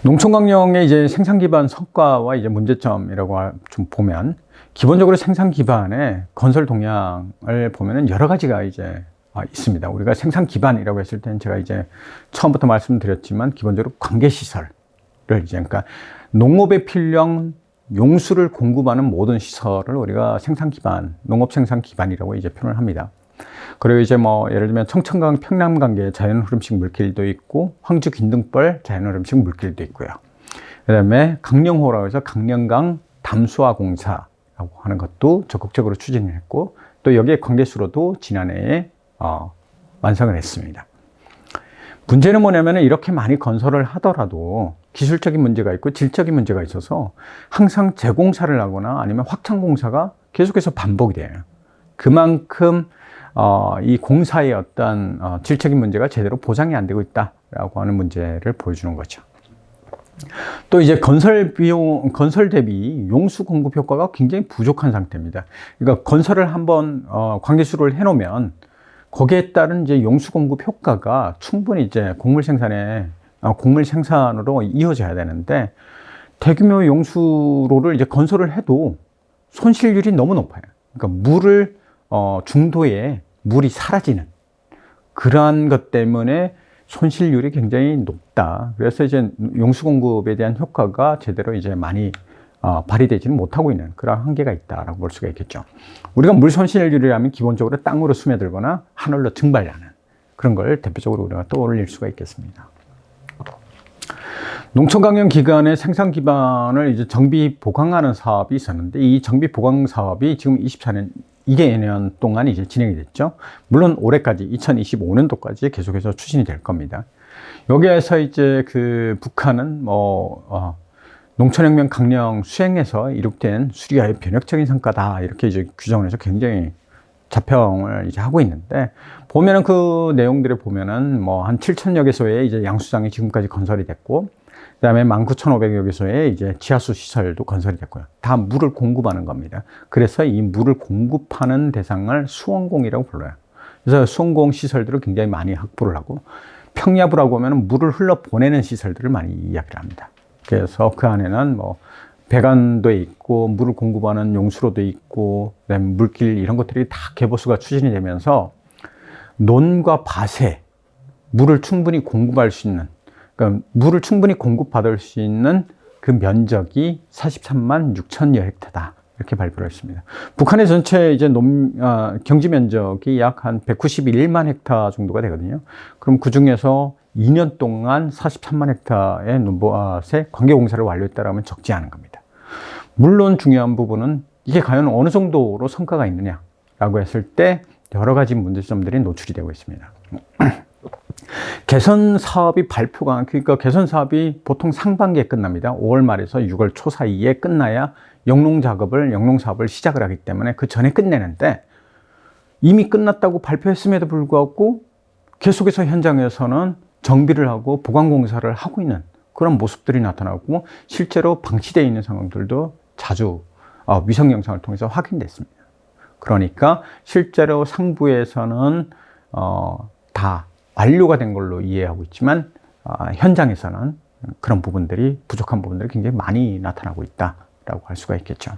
농촌강령의 이제 생산 기반 성과와 이제 문제점이라고 좀 보면, 기본적으로 생산 기반의 건설 동향을 보면은 여러 가지가 이제 있습니다. 우리가 생산 기반이라고 했을 때는 제가 이제 처음부터 말씀드렸지만, 기본적으로 관계시설을 이제, 그러니까 농업에 필요한 용수를 공급하는 모든 시설을 우리가 생산 기반, 농업 생산 기반이라고 이제 표현을 합니다. 그리고 이제 뭐 예를 들면 청천강 평남관계 자연 흐름식 물길도 있고, 황주 긴등벌 자연 흐름식 물길도 있고요. 그다음에 강령호라고 해서 강령강 담수화 공사라고 하는 것도 적극적으로 추진을 했고, 또 여기에 관계수로도 지난해에 완성을 했습니다. 문제는 뭐냐면, 이렇게 많이 건설을 하더라도 기술적인 문제가 있고 질적인 문제가 있어서 항상 재공사를 하거나 아니면 확장공사가 계속해서 반복이 돼요. 그만큼 이 공사의 어떤 질적인 문제가 제대로 보장이 안 되고 있다라고 하는 문제를 보여주는 거죠. 또 이제 건설 대비 용수 공급 효과가 굉장히 부족한 상태입니다. 그러니까 건설을 한번 관계수를 해놓으면 거기에 따른 이제 용수 공급 효과가 충분히 이제 곡물 생산으로 이어져야 되는데, 대규모 용수로를 이제 건설을 해도 손실률이 너무 높아요. 그러니까 물을 중도에 물이 사라지는 그러한 것 때문에 손실률이 굉장히 높다. 그래서 이제 용수 공급에 대한 효과가 제대로 이제 많이 발휘되지는 못하고 있는 그런 한계가 있다라고 볼 수가 있겠죠. 우리가 물 손실률이라면 기본적으로 땅으로 스며들거나 하늘로 증발하는 그런 걸 대표적으로 우리가 떠올릴 수가 있겠습니다. 농촌강령 기간의 생산 기반을 이제 정비 보강하는 사업이 있었는데, 이 정비 보강 사업이 지금 24년 2개년 동안 이제 진행이 됐죠. 물론 올해까지 2025년도까지 계속해서 추진이 될 겁니다. 여기에서 이제 그 북한은 농촌혁명 강령 수행에서 이룩된 수리와의 변혁적인 성과다, 이렇게 이제 규정을 해서 굉장히 자평을 이제 하고 있는데, 보면은 그 내용들을 보면은 한 7,000여 개소의 이제 양수장이 지금까지 건설이 됐고, 그 다음에 19,500여 개소의 이제 지하수 시설도 건설이 됐고요. 다 물을 공급하는 겁니다. 그래서 이 물을 공급하는 대상을 수원공이라고 불러요. 그래서 수원공 시설들을 굉장히 많이 확보를 하고, 평야부라고 하면 물을 흘러 보내는 시설들을 많이 이야기를 합니다. 그래서 그 안에는 배관도 있고, 물을 공급하는 용수로도 있고, 그다음에 물길 이런 것들이 다 개보수가 추진이 되면서 논과 밭에 물을 충분히 공급할 수 있는, 그러니까 물을 충분히 공급받을 수 있는 그 면적이 43만 6천여 헥타다, 이렇게 발표를 했습니다. 북한의 전체 이제 경지 면적이 약 한 191만 헥타 정도가 되거든요. 그럼 그 중에서 2년 동안 43만 헥타의 논밭에 관계공사를 완료했다라면 적지 않은 겁니다. 물론 중요한 부분은 이게 과연 어느 정도로 성과가 있느냐라고 했을 때 여러 가지 문제점들이 노출이 되고 있습니다. 개선 사업이 그러니까 개선 사업이 보통 상반기에 끝납니다. 5월 말에서 6월 초 사이에 끝나야 영농 사업을 시작을 하기 때문에 그 전에 끝내는데, 이미 끝났다고 발표했음에도 불구하고 계속해서 현장에서는 정비를 하고 보강공사를 하고 있는 그런 모습들이 나타나고, 실제로 방치되어 있는 상황들도 자주 위성 영상을 통해서 확인됐습니다. 그러니까 실제로 상부에서는 다 완료가 된 걸로 이해하고 있지만, 현장에서는 그런 부족한 부분들이 굉장히 많이 나타나고 있다라고 할 수가 있겠죠.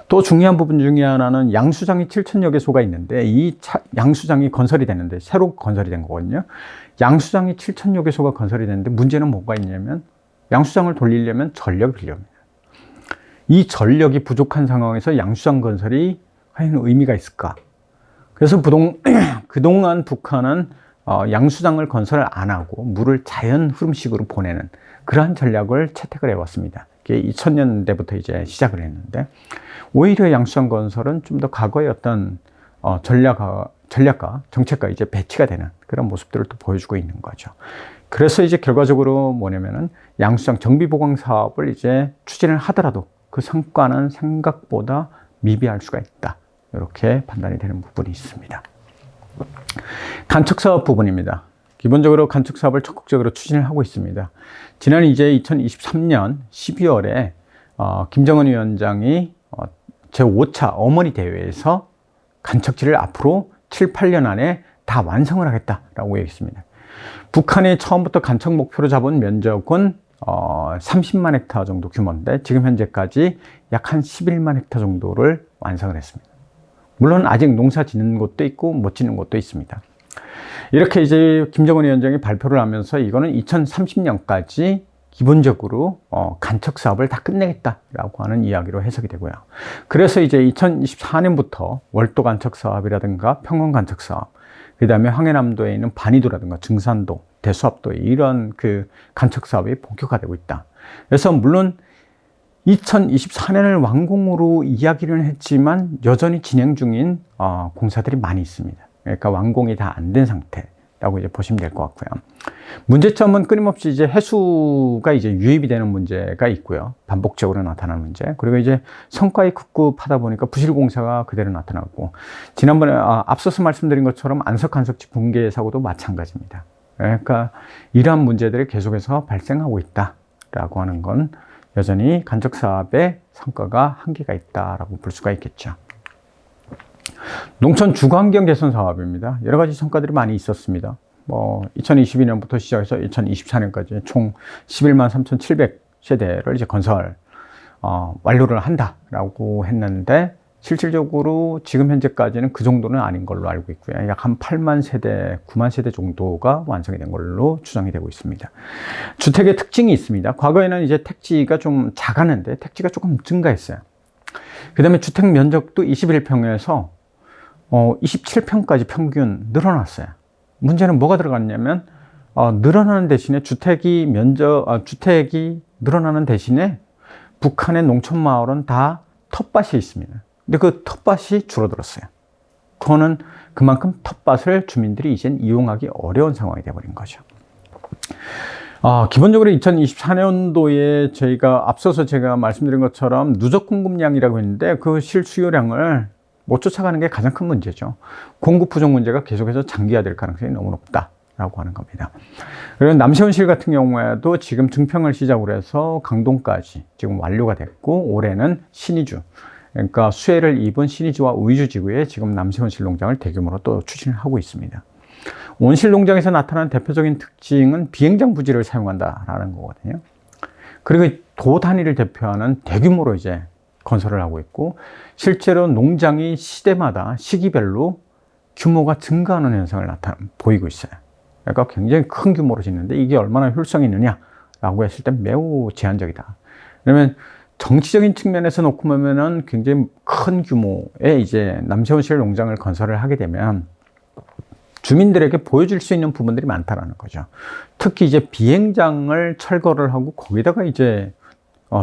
또 중요한 부분 중에 하나는 양수장이 7,000여 개소가 있는데, 이 양수장이 건설이 되는데, 새로 건설이 된 거거든요. 양수장이 7,000여 개소가 건설이 되는데, 문제는 뭐가 있냐면, 양수장을 돌리려면 전력이 필요합니다. 이 전력이 부족한 상황에서 양수장 건설이 과연 의미가 있을까? 그래서 그동안 북한은 양수장을 건설 안 하고 물을 자연 흐름식으로 보내는 그러한 전략을 채택을 해왔습니다. 이게 2000년대부터 이제 시작을 했는데, 오히려 양수장 건설은 좀 더 과거의 어떤 전략과 정책과 이제 배치가 되는 그런 모습들을 또 보여주고 있는 거죠. 그래서 이제 결과적으로 뭐냐면은, 양수장 정비 보강 사업을 이제 추진을 하더라도 그 성과는 생각보다 미비할 수가 있다, 이렇게 판단이 되는 부분이 있습니다. 간척사업 부분입니다. 기본적으로 간척사업을 적극적으로 추진을 하고 있습니다. 지난 이제 2023년 12월에 김정은 위원장이 제5차 어머니 대회에서 간척지를 앞으로 7, 8년 안에 다 완성을 하겠다라고 얘기했습니다. 북한이 처음부터 간척 목표로 잡은 면적은 30만 헥타 정도 규모인데 지금 현재까지 약 한 11만 헥타 정도를 완성을 했습니다. 물론 아직 농사 짓는 곳도 있고 못 짓는 곳도 있습니다. 이렇게 이제 김정은 위원장이 발표를 하면서 이거는 2030년까지 기본적으로 간척 사업을 다 끝내겠다라고 하는 이야기로 해석이 되고요. 그래서 이제 2024년부터 월도 간척 사업이라든가 평원 간척 사업, 그 다음에 황해남도에 있는 반이도라든가 증산도, 대수압도 이런 그 간척 사업이 본격화되고 있다. 그래서 물론 2024년을 완공으로 이야기를 했지만 여전히 진행 중인 공사들이 많이 있습니다. 그러니까 완공이 다 안 된 상태라고 이제 보시면 될 것 같고요. 문제점은 끊임없이 이제 해수가 이제 유입이 되는 문제가 있고요. 반복적으로 나타나는 문제. 그리고 이제 성과에 급급하다 보니까 부실 공사가 그대로 나타나고, 지난번에 앞서서 말씀드린 것처럼 안석한석지 붕괴 사고도 마찬가지입니다. 그러니까 이러한 문제들이 계속해서 발생하고 있다라고 하는 건 여전히 간척 사업의 성과가 한계가 있다라고 볼 수가 있겠죠. 농촌 주거환경 개선 사업입니다. 여러 가지 성과들이 많이 있었습니다. 2022년부터 시작해서 2024년까지 총 11만 3,700세대를 이제 건설, 완료를 한다라고 했는데, 실질적으로 지금 현재까지는 그 정도는 아닌 걸로 알고 있고요. 약 한 8만 세대, 9만 세대 정도가 완성이 된 걸로 추정이 되고 있습니다. 주택의 특징이 있습니다. 과거에는 이제 택지가 좀 작았는데 택지가 조금 증가했어요. 그 다음에 주택 면적도 21평에서 27평까지 평균 늘어났어요. 문제는 뭐가 들어갔냐면, 늘어나는 대신에 주택이 늘어나는 대신에 북한의 농촌 마을은 다 텃밭이 있습니다. 근데 그 텃밭이 줄어들었어요. 그거는 그만큼 텃밭을 주민들이 이젠 이용하기 어려운 상황이 되어버린 거죠. 기본적으로 2024년도에 저희가 앞서서 제가 말씀드린 것처럼 누적 공급량이라고 했는데 그 실수요량을 못 쫓아가는 게 가장 큰 문제죠. 공급 부족 문제가 계속해서 장기화될 가능성이 너무 높다라고 하는 겁니다. 그리고 남세원실 같은 경우에도 지금 증평을 시작으로 해서 강동까지 지금 완료가 됐고, 올해는 신의주, 그러니까 수해를 입은 신의주와 의주 지구에 지금 남세원실 농장을 대규모로 또 추진을 하고 있습니다. 온실 농장에서 나타나는 대표적인 특징은 비행장 부지를 사용한다라는 거거든요. 그리고 도 단위를 대표하는 대규모로 이제 건설을 하고 있고, 실제로 농장이 시대마다 시기별로 규모가 증가하는 현상을 보이고 있어요. 그러니까 굉장히 큰 규모로 짓는데 이게 얼마나 효율성이 있느냐라고 했을 때 매우 제한적이다. 왜냐면 정치적인 측면에서 놓고 보면은 굉장히 큰 규모의 이제 남세원실 농장을 건설을 하게 되면 주민들에게 보여줄 수 있는 부분들이 많다라는 거죠. 특히 이제 비행장을 철거를 하고 거기다가 이제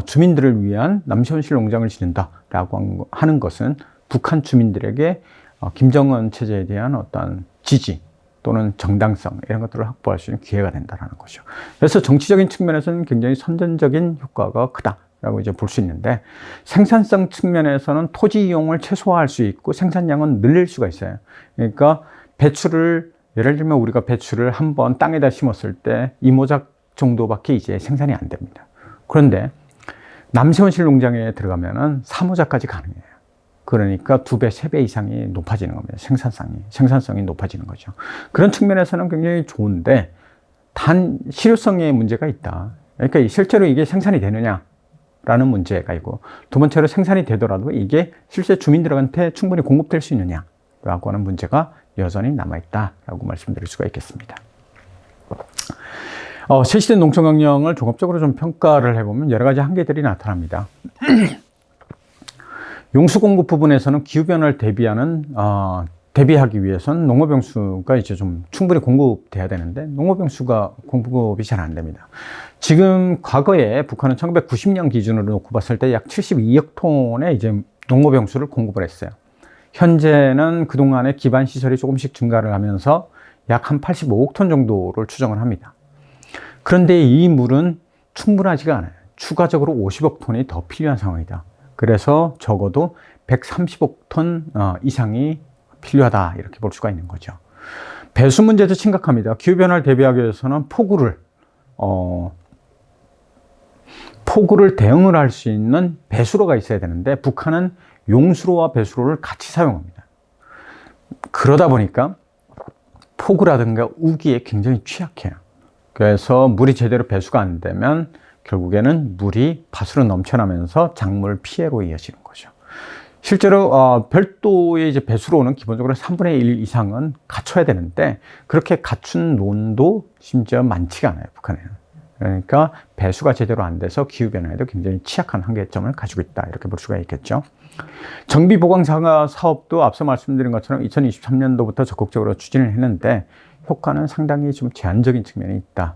주민들을 위한 남세원실 농장을 짓는다라고 하는 것은 북한 주민들에게 김정은 체제에 대한 어떤 지지 또는 정당성 이런 것들을 확보할 수 있는 기회가 된다는 거죠. 그래서 정치적인 측면에서는 굉장히 선전적인 효과가 크다라고 이제 볼 수 있는데, 생산성 측면에서는 토지 이용을 최소화할 수 있고 생산량은 늘릴 수가 있어요. 그러니까 배추를, 예를 들면 우리가 배추를 한번 땅에다 심었을 때 2모작 정도밖에 이제 생산이 안 됩니다. 그런데 남세원실 농장에 들어가면은 3모작까지 가능해요. 그러니까 2배, 3배 이상이 높아지는 겁니다. 생산성이 높아지는 거죠. 그런 측면에서는 굉장히 좋은데, 단 실효성에 문제가 있다. 그러니까 실제로 이게 생산이 되느냐라는 문제가 있고, 두 번째로 생산이 되더라도 이게 실제 주민들한테 충분히 공급될 수 있느냐라고 하는 문제가 여전히 남아있다라고 말씀드릴 수가 있겠습니다. 실시된 농촌경영을 종합적으로 좀 평가를 해보면 여러 가지 한계들이 나타납니다. 용수 공급 부분에서는 기후변화를 대비하기 위해서는 농업용수가 이제 좀 충분히 공급돼야 되는데 농업용수가 공급이 잘 안 됩니다. 지금 과거에 북한은 1990년 기준으로 놓고 봤을 때 약 72억 톤의 이제 농업용수를 공급을 했어요. 현재는 그동안의 기반 시설이 조금씩 증가를 하면서 약 한 85억 톤 정도를 추정을 합니다. 그런데 이 물은 충분하지가 않아요. 추가적으로 50억 톤이 더 필요한 상황이다. 그래서 적어도 130억 톤 이상이 필요하다, 이렇게 볼 수가 있는 거죠. 배수 문제도 심각합니다. 기후변화를 대비하기 위해서는 폭우를 대응을 할 수 있는 배수로가 있어야 되는데 북한은 용수로와 배수로를 같이 사용합니다. 그러다 보니까 폭우라든가 우기에 굉장히 취약해요. 그래서 물이 제대로 배수가 안 되면 결국에는 물이 밭으로 넘쳐나면서 작물 피해로 이어지는 거죠. 실제로 별도의 이제 배수로는 기본적으로 3분의 1 이상은 갖춰야 되는데 그렇게 갖춘 논도 심지어 많지가 않아요, 북한에는. 그러니까 배수가 제대로 안 돼서 기후변화에도 굉장히 취약한 한계점을 가지고 있다, 이렇게 볼 수가 있겠죠. 정비보강 사업도 앞서 말씀드린 것처럼 2023년도부터 적극적으로 추진을 했는데 효과는 상당히 좀 제한적인 측면이 있다.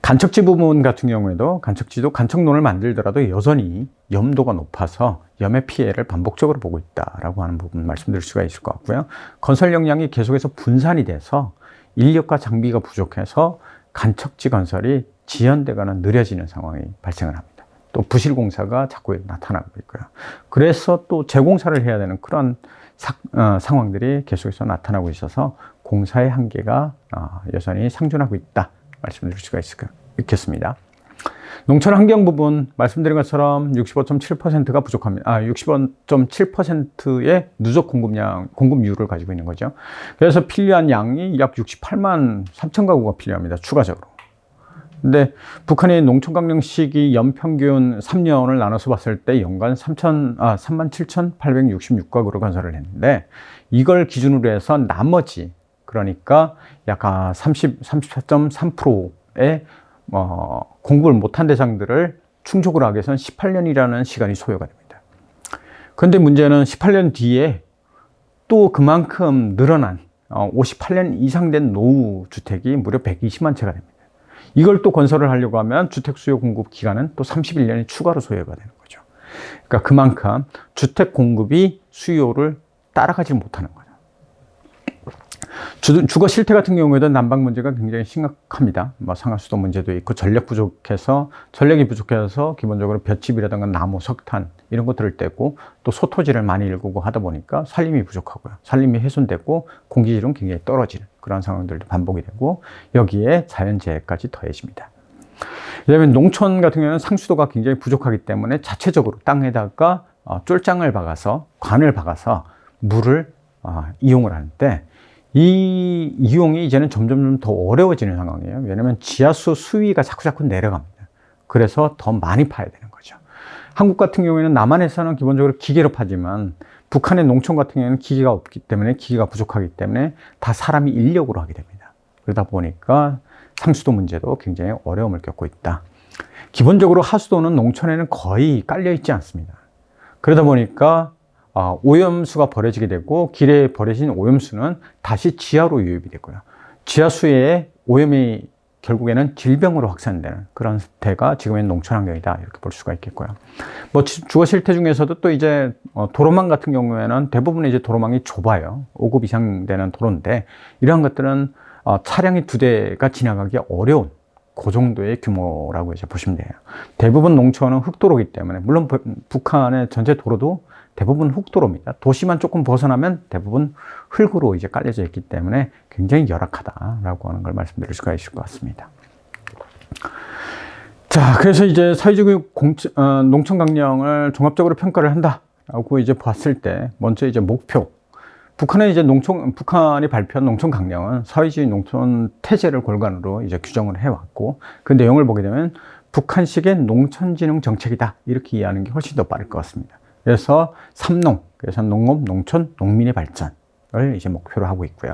간척지 부분 같은 경우에도 간척론을 만들더라도 여전히 염도가 높아서 염의 피해를 반복적으로 보고 있다라고 하는 부분 말씀드릴 수가 있을 것 같고요. 건설 역량이 계속해서 분산이 돼서 인력과 장비가 부족해서 간척지 건설이 지연되거나 느려지는 상황이 발생을 합니다. 또 부실 공사가 자꾸 나타나고 있고요. 그래서 또 재공사를 해야 되는 그런 상황들이 계속해서 나타나고 있어서 공사의 한계가 여전히 상존하고 있다, 말씀드릴 수가 있겠습니다. 농촌 환경 부분 말씀드린 것처럼 65.7%가 부족합니다. 65.7%의 누적 공급률을 가지고 있는 거죠. 그래서 필요한 양이 약 68만 3천 가구가 필요합니다, 추가적으로. 근데 북한의 농촌 강령 시기 연평균 3년을 나눠서 봤을 때 연간 37,866가구로 건설을 했는데, 이걸 기준으로 해서 나머지, 그러니까 약 34.3%의 공급을 못한 대상들을 충족을 하기 위해서는 18년이라는 시간이 소요가 됩니다. 그런데 문제는 18년 뒤에 또 그만큼 늘어난 58년 이상 된 노후 주택이 무려 120만 채가 됩니다. 이걸 또 건설을 하려고 하면 주택 수요 공급 기간은 또 31년이 추가로 소요가 되는 거죠. 그러니까 그만큼 주택 공급이 수요를 따라가지 못하는 거죠. 주거 실태 같은 경우에도 난방 문제가 굉장히 심각합니다. 상하수도 문제도 있고 전력이 부족해서 기본적으로 볏짚이라든가 나무, 석탄 이런 것들을 떼고 또 소토지를 많이 일구고 하다 보니까 산림이 부족하고요. 산림이 훼손되고 공기질은 굉장히 떨어지는 그런 상황들도 반복이 되고 여기에 자연재해까지 더해집니다. 왜냐하면 농촌 같은 경우는 상수도가 굉장히 부족하기 때문에 자체적으로 땅에다가 쫄장을 박아서 관을 박아서 물을 이용을 하는데 이 이용이 이제는 점점 더 어려워지는 상황이에요. 왜냐하면 지하수 수위가 자꾸 내려갑니다. 그래서 더 많이 파야 되는 거죠. 한국 같은 경우에는 남한에서는 기본적으로 기계로 파지만 북한의 농촌 같은 경우에는 기계가 없기 때문에, 기계가 부족하기 때문에 다 사람이 인력으로 하게 됩니다. 그러다 보니까 상수도 문제도 굉장히 어려움을 겪고 있다. 기본적으로 하수도는 농촌에는 거의 깔려 있지 않습니다. 그러다 보니까 오염수가 버려지게 되고 길에 버려진 오염수는 다시 지하로 유입이 되고요. 지하수에 오염이 결국에는 질병으로 확산되는 그런 상태가 지금의 농촌 환경이다, 이렇게 볼 수가 있겠고요. 주거 실태 중에서도 또 이제 도로망 같은 경우에는 대부분 이제 도로망이 좁아요. 5급 이상 되는 도로인데 이러한 것들은 차량이 2대가 지나가기 어려운 그 정도의 규모라고 이제 보시면 돼요. 대부분 농촌은 흑도로이기 때문에, 물론 북한의 전체 도로도 대부분 흑도로입니다. 도시만 조금 벗어나면 대부분 흙으로 이제 깔려져 있기 때문에 굉장히 열악하다라고 하는 걸 말씀드릴 수가 있을 것 같습니다. 자, 그래서 이제 사회주의 농촌 강령을 종합적으로 평가를 한다라고 이제 봤을 때 먼저 이제 목표. 북한이 발표한 농촌 강령은 사회주의 농촌 태제를 골간으로 이제 규정을 해왔고, 그 내용을 보게 되면 북한식의 농촌진흥 정책이다, 이렇게 이해하는 게 훨씬 더 빠를 것 같습니다. 그래서 3농, 그래서 농업, 농촌, 농민의 발전을 이제 목표로 하고 있고요.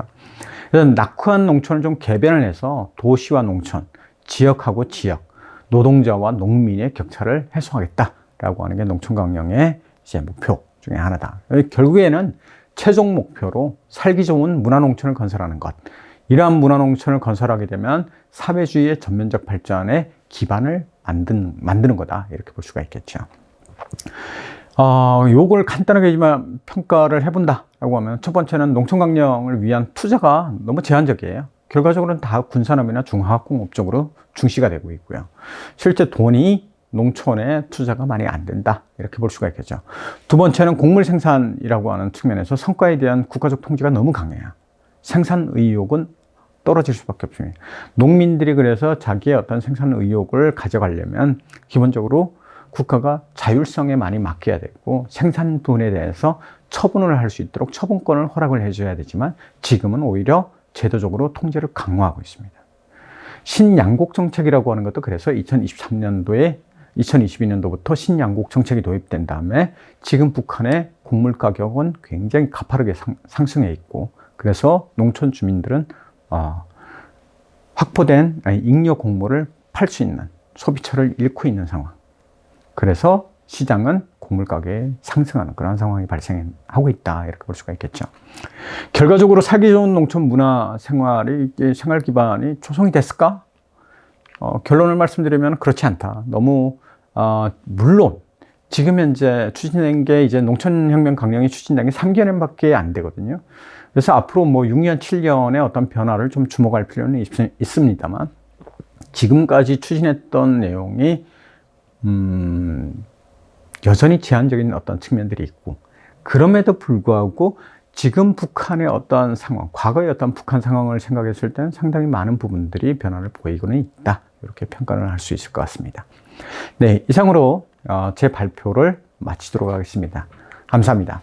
그래서 낙후한 농촌을 좀 개변을 해서 도시와 농촌, 지역하고 지역, 노동자와 농민의 격차를 해소하겠다라고 하는 게 농촌 강령의 이제 목표 중에 하나다. 결국에는 최종 목표로 살기 좋은 문화농촌을 건설하는 것. 이러한 문화농촌을 건설하게 되면 사회주의의 전면적 발전의 기반을 만드는 거다, 이렇게 볼 수가 있겠죠. 요걸 간단하게지만 평가를 해본다라고 하면, 첫 번째는 농촌 강령을 위한 투자가 너무 제한적이에요. 결과적으로는 다 군산업이나 중화학공업 쪽으로 중시가 되고 있고요. 실제 돈이 농촌에 투자가 많이 안 된다, 이렇게 볼 수가 있겠죠. 두 번째는 곡물 생산이라고 하는 측면에서 성과에 대한 국가적 통제가 너무 강해요. 생산 의욕은 떨어질 수밖에 없습니다. 농민들이 그래서 자기의 어떤 생산 의욕을 가져가려면 기본적으로 국가가 자율성에 많이 맡겨야 되고, 생산분에 대해서 처분을 할 수 있도록 처분권을 허락을 해줘야 되지만 지금은 오히려 제도적으로 통제를 강화하고 있습니다. 신양국 정책이라고 하는 것도 그래서 2022년도부터 신양국 정책이 도입된 다음에 지금 북한의 곡물 가격은 굉장히 가파르게 상승해 있고, 그래서 농촌 주민들은 확보된 잉여 곡물을 팔 수 있는 소비처를 잃고 있는 상황. 그래서 시장은 곡물 가격이 상승하는 그런 상황이 발생하고 있다, 이렇게 볼 수가 있겠죠. 결과적으로 살기 좋은 농촌 문화 생활 기반이 조성이 됐을까? 결론을 말씀드리면 그렇지 않다. 너무 물론 지금 현재 추진된 게 이제 농촌혁명 강령이 추진된 게 3개년밖에 안 되거든요. 그래서 앞으로 뭐 6년, 7년의 어떤 변화를 좀 주목할 필요는 있습니다만, 지금까지 추진했던 내용이 여전히 제한적인 어떤 측면들이 있고, 그럼에도 불구하고 지금 북한의 어떤 상황, 과거의 어떤 북한 상황을 생각했을 때는 상당히 많은 부분들이 변화를 보이고는 있다, 이렇게 평가를 할 수 있을 것 같습니다. 네, 이상으로 제 발표를 마치도록 하겠습니다. 감사합니다.